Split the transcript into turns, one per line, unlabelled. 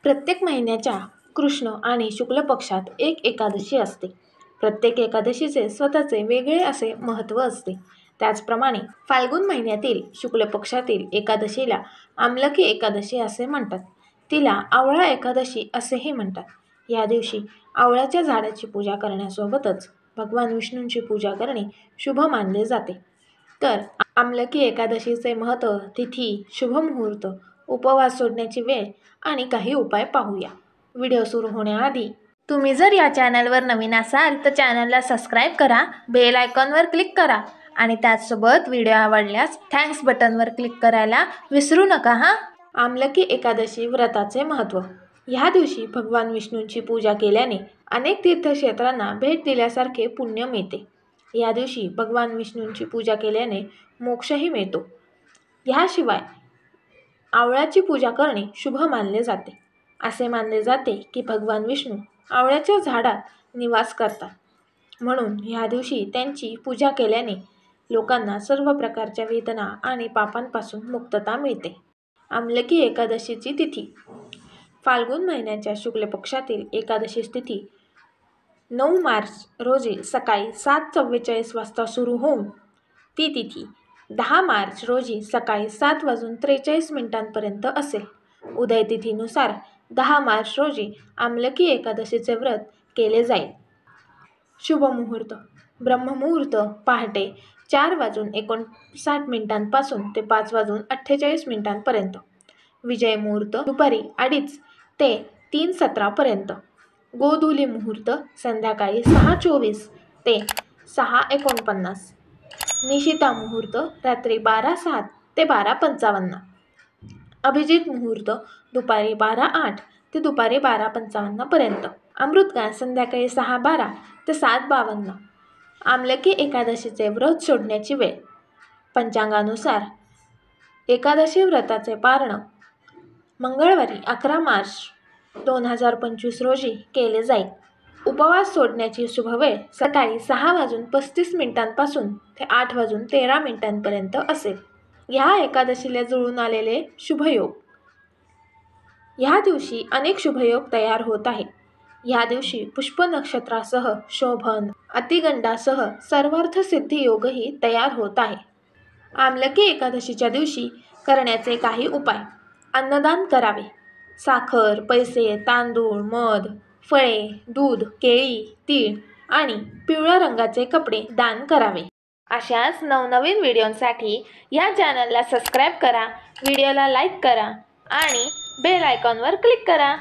प्रत्येक महिन्याच्या कृष्ण आणि शुक्ल पक्षात एक एकादशी असते. प्रत्येक एकादशीचे स्वतःचे वेगळे असे महत्त्व असते. त्याचप्रमाणे फाल्गुन महिन्यातील शुक्ल पक्षातील एकादशीला आमलकी एकादशी असे म्हणतात. तिला आवळा एकादशी असेही म्हणतात. या दिवशी आवळ्याच्या झाडाची पूजा करण्यासोबतच भगवान विष्णूंची पूजा करणे शुभ मानले जाते. तर आमलकी एकादशीचे महत्त्व, तिथी, शुभ मुहूर्त, उपवास सोडण्याची वेळ आणि काही उपाय पाहूया. व्हिडिओ सुरू होण्याआधी तुम्ही जर या चॅनलवर नवीन असाल तर चॅनलला सबस्क्राईब करा, बेल आयकॉनवर क्लिक करा आणि त्याचसोबत व्हिडिओ आवडल्यास थँक्स बटनवर क्लिक करायला विसरू नका हा. आमलकी एकादशी व्रताचे महत्त्व. ह्या दिवशी भगवान विष्णूंची पूजा केल्याने अनेक तीर्थक्षेत्रांना भेट दिल्यासारखे पुण्य मिळते. या दिवशी भगवान विष्णूंची पूजा केल्याने मोक्षही मिळतो. ह्याशिवाय आवळ्याची पूजा करणे शुभ मानले जाते. असे मानले जाते की भगवान विष्णू आवळ्याच्या झाडात निवास करतात, म्हणून ह्या दिवशी त्यांची पूजा केल्याने लोकांना सर्व प्रकारच्या वेदना आणि पापांपासून मुक्तता मिळते. आमलकी एकादशीची तिथी. फाल्गुन महिन्याच्या शुक्ल पक्षातील एकादशी तिथी 9 मार्च रोजी सकाळी 7:44 वाजता सुरू होऊन ती तिथी 10 मार्च रोजी सकाळी 7:43 असेल. उदय तिथीनुसार 10 मार्च रोजी आमलकी एकादशीचे व्रत केले जाईल. शुभ मुहूर्त. ब्रह्ममुहूर्त पहाटे 4:59 पासून ते 5:48 विजय मुहूर्त दुपारी 2:30 ते 3:17 गोधूली मुहूर्त संध्याकाळी 6:24 ते 6:49 निशिता मुहूर्त रात्री 12:07 ते 12:55 अभिजित मुहूर्त दुपारी 12:08 ते दुपारी 12:55 अमृतकाळ संध्याकाळी 6:12 ते 7:52 आमलकी एकादशीचे व्रत सोडण्याची वेळ. पंचांगानुसार एकादशी व्रताचे पारण मंगळवारी 11 मार्च 2025 रोजी केले जाईल. उपवास सोडण्याची शुभ वेळ सकाळी 6:35 पासून ते 8:13 असेल. ह्या एकादशीला जुळून आलेले शुभयोग. ह्या दिवशी अनेक शुभयोग तयार होत आहे. ह्या दिवशी पुष्प नक्षत्रासह शोभन, अतिगंडासह सर्वार्थ सिद्धी योगही तयार होत आहे. आमलकी एकादशीच्या दिवशी करण्याचे काही उपाय. अन्नदान करावे. साखर, पैसे, तांदूळ, मध, फळे, दूध, केळी, तीळ आणि पिवळ्या रंगाचे कपडे दान करावे. अशाच नवनवीन व्हिडिओंसाठी या चॅनलला सबस्क्राईब करा, व्हिडिओला लाईक करा आणि बेल आयकॉनवर क्लिक करा.